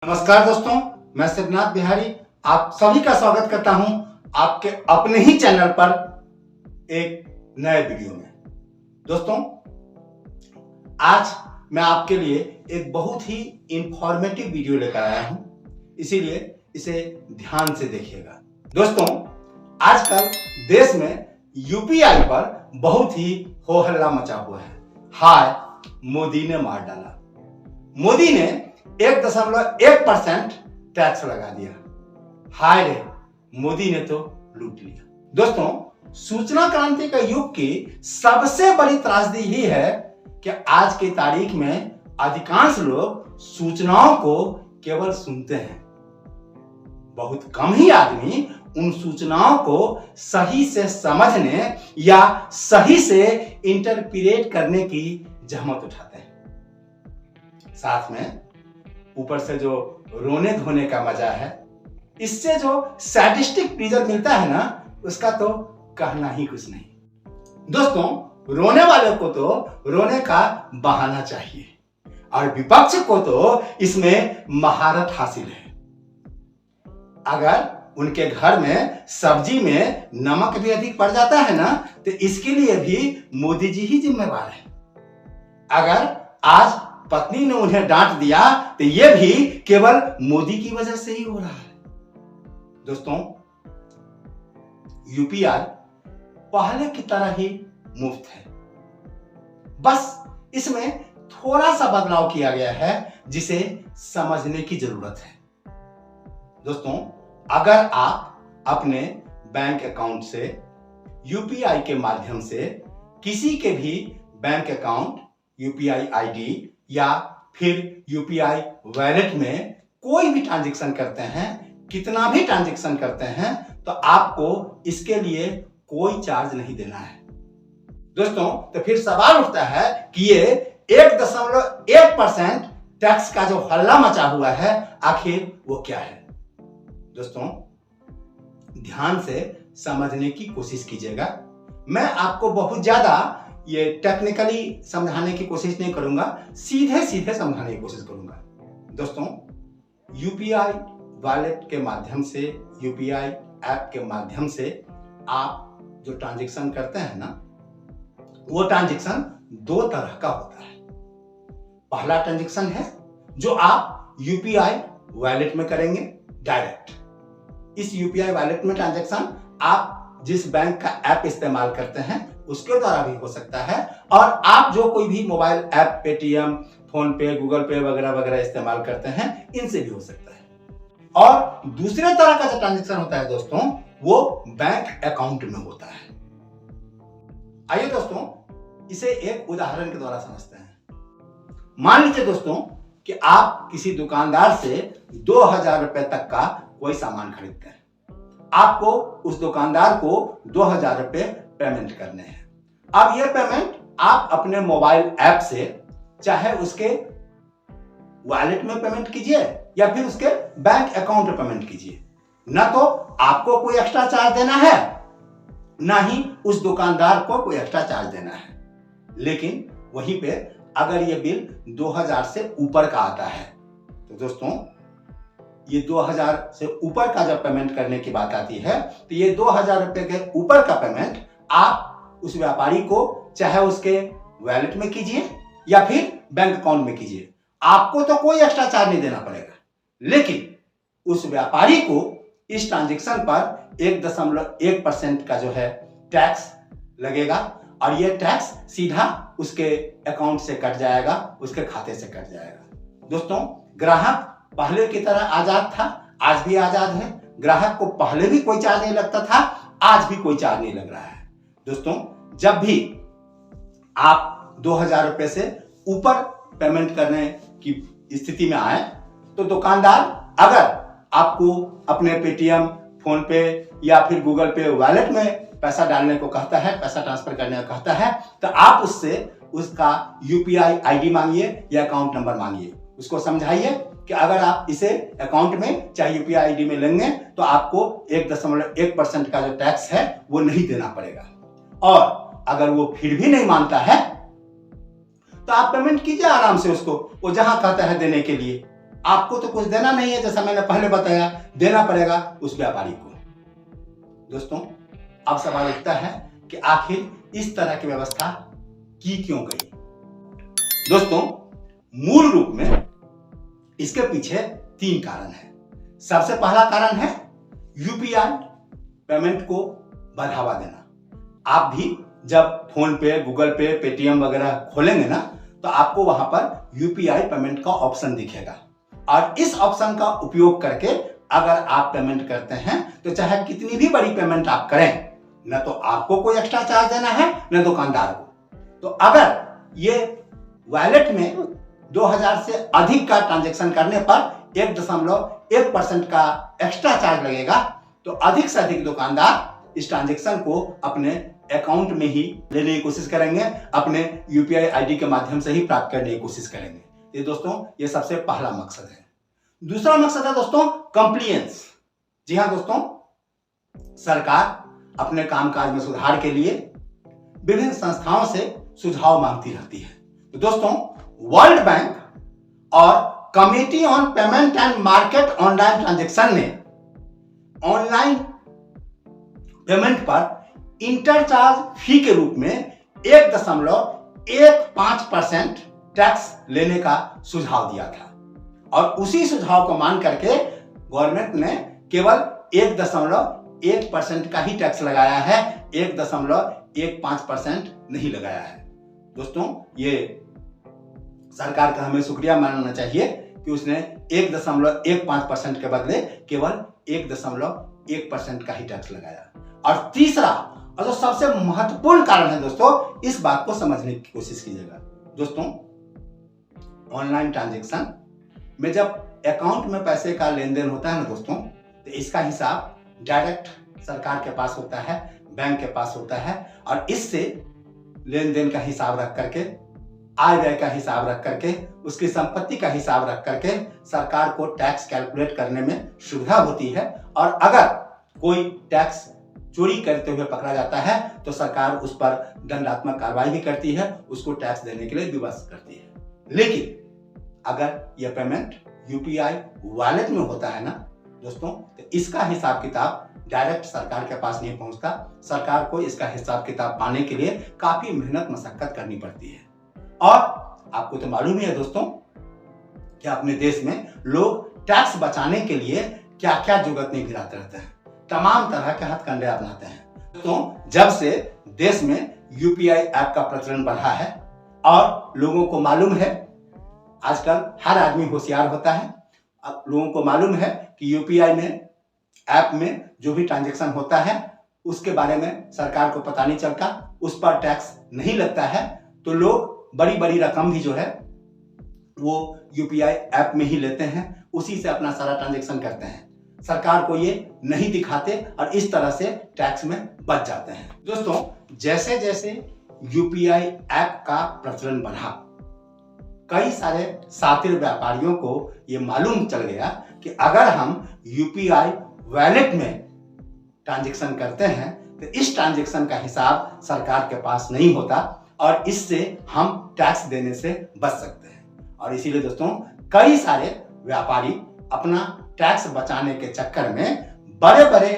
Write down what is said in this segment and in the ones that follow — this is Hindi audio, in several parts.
नमस्कार दोस्तों, मैं शिवनाथ बिहारी आप सभी का स्वागत करता हूं आपके अपने ही चैनल पर एक नए वीडियो में। दोस्तों, आज मैं आपके लिए एक बहुत ही इंफॉर्मेटिव वीडियो लेकर आया हूं, इसीलिए इसे ध्यान से देखिएगा। दोस्तों, आजकल देश में यूपीआई पर बहुत ही हो हल्ला मचा हुआ है। हाय, मोदी ने मार डाला। मोदी ने 1.1% टैक्स लगा दिया। हाय रे, मोदी ने तो लूट लिया। दोस्तों, सूचना क्रांति का युग की सबसे बड़ी त्रासदी ही है कि आज की तारीख में अधिकांश लोग सूचनाओं को केवल सुनते हैं। बहुत कम ही आदमी उन सूचनाओं को सही से समझने या सही से इंटरप्रेट करने की जहमत उठाते हैं। साथ में ऊपर से जो रोने धोने का मजा है, इससे जो सैडिस्टिक प्लेजर मिलता है ना, उसका तो कहना ही कुछ नहीं। दोस्तों, रोने वाले को तो रोने का बहाना चाहिए और विपक्ष को तो इसमें महारत हासिल है। अगर उनके घर में सब्जी में नमक भी अधिक पड़ जाता है ना, तो इसके लिए भी मोदी जी ही जिम्मेवार है। अगर आज पत्नी ने उन्हें डांट दिया तो यह भी केवल मोदी की वजह से ही हो रहा है। दोस्तों, यूपीआई पहले की तरह ही मुफ्त है, बस इसमें थोड़ा सा बदलाव किया गया है जिसे समझने की जरूरत है। दोस्तों, अगर आप अपने बैंक अकाउंट से यूपीआई के माध्यम से किसी के भी बैंक अकाउंट, यूपीआई आईडी या फिर यूपीआई वॉलेट में कोई भी ट्रांजैक्शन करते हैं, कितना भी ट्रांजैक्शन करते हैं, तो आपको इसके लिए कोई चार्ज नहीं देना है। दोस्तों, तो फिर सवाल उठता है कि ये 1.1% टैक्स का जो हल्ला मचा हुआ है, आखिर वो क्या है? दोस्तों, ध्यान से समझने की कोशिश कीजिएगा। मैं आपको बहुत ज्यादा ये टेक्निकली समझाने की कोशिश नहीं करूंगा, सीधे सीधे समझाने की कोशिश करूंगा। दोस्तों, यूपीआई वॉलेट के माध्यम से, यूपीआई ऐप के माध्यम से आप जो ट्रांजैक्शन करते हैं ना, वो ट्रांजैक्शन दो तरह का होता है। पहला ट्रांजैक्शन है जो आप यूपीआई वॉलेट में करेंगे डायरेक्ट। इस यूपीआई वॉलेट में ट्रांजैक्शन आप जिस बैंक का ऐप इस्तेमाल करते हैं उसके द्वारा भी हो सकता है, और आप जो कोई भी मोबाइल ऐप, पेटीएम, फोन पे, गूगल पे वगैरह वगैरह इस्तेमाल करते हैं, इनसे भी हो सकता है। और दूसरे तरह का जो ट्रांजैक्शन होता है दोस्तों, वो बैंक अकाउंट में होता है। आइए दोस्तों, इसे एक उदाहरण के द्वारा समझते हैं। मान लीजिए दोस्तों कि आप किसी दुकानदार से 2000 रुपए तक का कोई सामान खरीदते हैं। आपको उस दुकानदार को 2000 रुपए पेमेंट करने हैं। अब यह पेमेंट आप अपने मोबाइल ऐप से, चाहे उसके वॉलेट में पेमेंट कीजिए या फिर उसके बैंक अकाउंट में पेमेंट कीजिए। ना तो आपको कोई एक्स्ट्रा चार्ज देना है, ना ही उस दुकानदार को कोई एक्स्ट्रा चार्ज देना है। लेकिन वहीं पे अगर यह बिल 2000 से ऊपर का आता है, तो दोस्तों ये 2000 से ऊपर का जब पेमेंट करने की बात आती है, तो ये 2000 रुपए के ऊपर का पेमेंट आप उस व्यापारी को चाहे उसके वॉलेट में कीजिए या फिर बैंक अकाउंट में कीजिए, आपको तो कोई एक्स्ट्रा चार्ज नहीं देना पड़ेगा। लेकिन उस व्यापारी को इस ट्रांजैक्शन पर 1.1% का जो है टैक्स लगेगा, और यह टैक्स सीधा उसके अकाउंट से कट जाएगा, उसके खाते से कट जाएगा। दोस्तों, ग्राहक पहले की तरह आजाद था, आज भी आजाद है। ग्राहक को पहले भी कोई चार्ज नहीं लगता था, आज भी कोई चार्ज नहीं लग रहा है। दोस्तों, जब भी आप 2000 रुपए से ऊपर पेमेंट करने की स्थिति में आए, तो दुकानदार अगर आपको अपने पेटीएम, फोन पे या फिर गूगल पे वॉलेट में पैसा डालने को कहता है, पैसा ट्रांसफर करने को कहता है, तो आप उससे उसका यूपीआई आईडी मांगिए या अकाउंट नंबर मांगिए। उसको समझाइए कि अगर आप इसे अकाउंट में चाहे यूपीआई आईडी में लेंगे तो आपको 1.1% का जो टैक्स है वो नहीं देना पड़ेगा। और अगर वो फिर भी नहीं मानता है तो आप पेमेंट कीजिए आराम से उसको, वो जहां कहता है देने के लिए। आपको तो कुछ देना नहीं है, जैसा मैंने पहले बताया, देना पड़ेगा उस व्यापारी को। दोस्तों, अब सवाल उठता है कि आखिर इस तरह की व्यवस्था की क्यों गई। दोस्तों, मूल रूप में इसके पीछे 3 कारण है। सबसे पहला कारण है यूपीआई पेमेंट को बढ़ावा देना। आप भी जब फोन पे, गूगल पे, पेटीएम वगैरह खोलेंगे ना, तो आपको वहां पर यूपीआई पेमेंट का ऑप्शन दिखेगा, और इस ऑप्शन का उपयोग करके अगर आप पेमेंट करते हैं तो चाहे कितनी भी बड़ी पेमेंट आप करें, न तो आपको कोई एक्स्ट्रा चार्ज देना है न दुकानदार को। तो अगर ये वॉलेट में 2000 से अधिक का ट्रांजैक्शन करने पर 1.1% का एक्स्ट्रा चार्ज लगेगा, तो अधिक से अधिक दुकानदार इस ट्रांजैक्शन को अपने अकाउंट में ही लेने की कोशिश करेंगे, अपने यूपीआई आईडी के माध्यम से ही प्राप्त करने की कोशिश करेंगे। ये दोस्तों, ये सबसे पहला मकसद है। दूसरा मकसद है दोस्तों कंप्लायंस। जी हाँ दोस्तों, सरकार अपने कामकाज में सुधार के लिए विभिन्न संस्थाओं से सुझाव मांगती रहती है। तो दोस्तों, वर्ल्ड बैंक और committee on payment and market online transaction ने ऑनलाइन पेमेंट पर इंटरचार्ज फी के रूप में 1.15% टैक्स लेने का सुझाव दिया था, और उसी सुझाव को मान करके गवर्नमेंट ने केवल 1.1% का ही टैक्स लगाया है, 1.15% नहीं लगाया है। दोस्तों, ये सरकार का हमें शुक्रिया मानना चाहिए कि उसने 1.15% के बदले केवल 1.1% का ही टैक्स लगाया। और तीसरा और जो सबसे महत्वपूर्ण कारण है दोस्तों, इस बात को समझने की कोशिश कीजिएगा। दोस्तों, ऑनलाइन ट्रांजैक्शन में जब अकाउंट में पैसे का लेन देन होता है ना दोस्तों, तो इसका हिसाब डायरेक्ट सरकार के पास होता है, बैंक के पास होता है, और इससे लेन देन का हिसाब रख करके, आय व्यय का हिसाब रख करके, उसकी संपत्ति का हिसाब रख करके सरकार को टैक्स कैलकुलेट करने में सुविधा होती है। और अगर कोई टैक्स चोरी करते हुए पकड़ा जाता है तो सरकार उस पर दंडात्मक कार्रवाई भी करती है, उसको टैक्स देने के लिए विवश करती है। लेकिन अगर यह पेमेंट यूपीआई वॉलेट में होता है ना दोस्तों, तो इसका हिसाब किताब डायरेक्ट सरकार के पास नहीं पहुंचता। सरकार को इसका हिसाब किताब पाने के लिए काफी मेहनत मशक्कत करनी पड़ती है। और आपको तो मालूम ही है दोस्तों कि अपने देश में लोग टैक्स बचाने के लिए क्या क्या जुगत नहीं गिराते रहते हैं, तमाम तरह के हथकंडे अपनाते हैं। तो जब से देश में यूपीआई ऐप का प्रचलन बढ़ा है और लोगों को मालूम है, आजकल हर आदमी होशियार होता है, अब लोगों को मालूम है कि यूपीआई में ऐप में जो भी ट्रांजैक्शन होता है उसके बारे में सरकार को पता नहीं चलता, उस पर टैक्स नहीं लगता है, तो लोग बड़ी बड़ी रकम भी जो है वो यूपीआई ऐप में ही लेते हैं, उसी से अपना सारा ट्रांजैक्शन करते हैं। सरकार को ये नहीं दिखाते और इस तरह से टैक्स में बच जाते हैं। दोस्तों, जैसे जैसे यूपीआई ऐप का प्रचलन बढ़ा, कई सारे शातिर व्यापारियों को ये मालूम चल गया कि अगर हम यूपीआई वॉलेट में ट्रांजैक्शन करते हैं तो इस ट्रांजैक्शन का हिसाब सरकार के पास नहीं होता और इससे हम टैक्स देने से बच सकते हैं। और इसीलिए दोस्तों, कई सारे व्यापारी अपना टैक्स बचाने के चक्कर में बड़े बड़े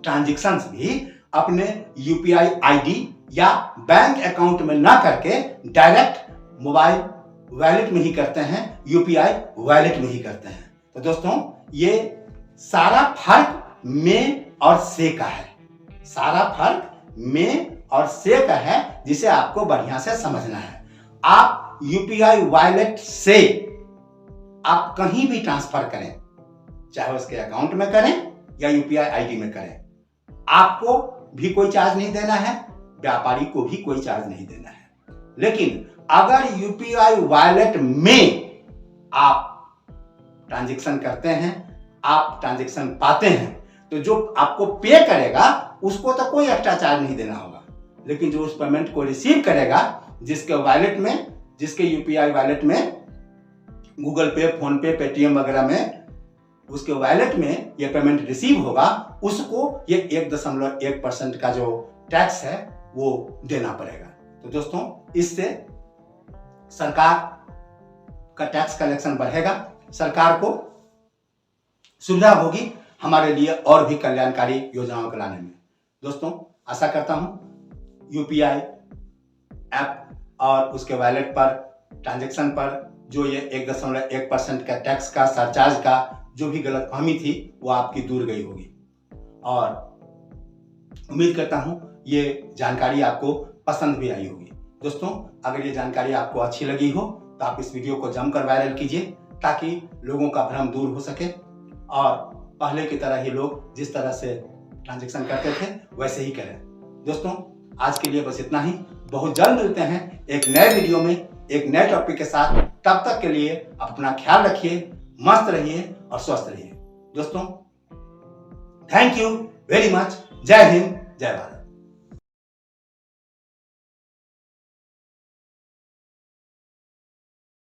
ट्रांजैक्शंस भी अपने यूपीआई आईडी या बैंक अकाउंट में ना करके डायरेक्ट मोबाइल वॉलेट में ही करते हैं, यूपीआई वॉलेट में ही करते हैं। तो दोस्तों, ये सारा फर्क में और से का है, सारा फर्क में और से का है, जिसे आपको बढ़िया से समझना है। आप यूपीआई वॉलेट से आप कहीं भी ट्रांसफर करें, चाहे उसके अकाउंट में करें या यूपीआई आईडी में करें, आपको भी कोई चार्ज नहीं देना है, व्यापारी को भी कोई चार्ज नहीं देना है। लेकिन अगर यूपीआई वॉलेट में आप ट्रांजैक्शन करते हैं, आप ट्रांजैक्शन पाते हैं, तो जो आपको पे करेगा उसको तो कोई एक्स्ट्रा चार्ज नहीं देना होगा, लेकिन जो उस पेमेंट को रिसीव करेगा, जिसके वॉलेट में, जिसके यूपीआई वॉलेट में, गूगल पे, फोन पे, पेटीएम वगैरह में, उसके वॉलेट में ये पेमेंट रिसीव होगा, उसको ये 1.1% का जो टैक्स है वो देना पड़ेगा। तो दोस्तों, इससे सरकार का टैक्स कलेक्शन बढ़ेगा, सरकार को सुविधा होगी हमारे लिए और भी कल्याणकारी योजनाओं को लाने में। दोस्तों, आशा करता हूं यूपीआई ऐप और उसके वॉलेट पर ट्रांजैक्शन पर जो ये 1.1% का टैक्स का सरचार्ज का जो भी गलतफहमी थी वो आपकी दूर गई होगी। और उम्मीद करता हूं ये जानकारी आपको पसंद भी आई होगी। दोस्तों, अगर ये जानकारी आपको अच्छी लगी हो तो आप इस वीडियो को जमकर वायरल कीजिए ताकि लोगों का भ्रम दूर हो सके और पहले की तरह ही लोग जिस तरह से ट्रांजैक्शन करते थे वैसे ही करें। दोस्तों, आज के लिए बस इतना ही। बहुत जल्द मिलते हैं एक नए वीडियो में एक नए टॉपिक के साथ। तब तक के लिए अपना ख्याल रखिए, मस्त रहिए और स्वस्थ रहिए। दोस्तों, थैंक यू वेरी मच। जय हिंद, जय भारत।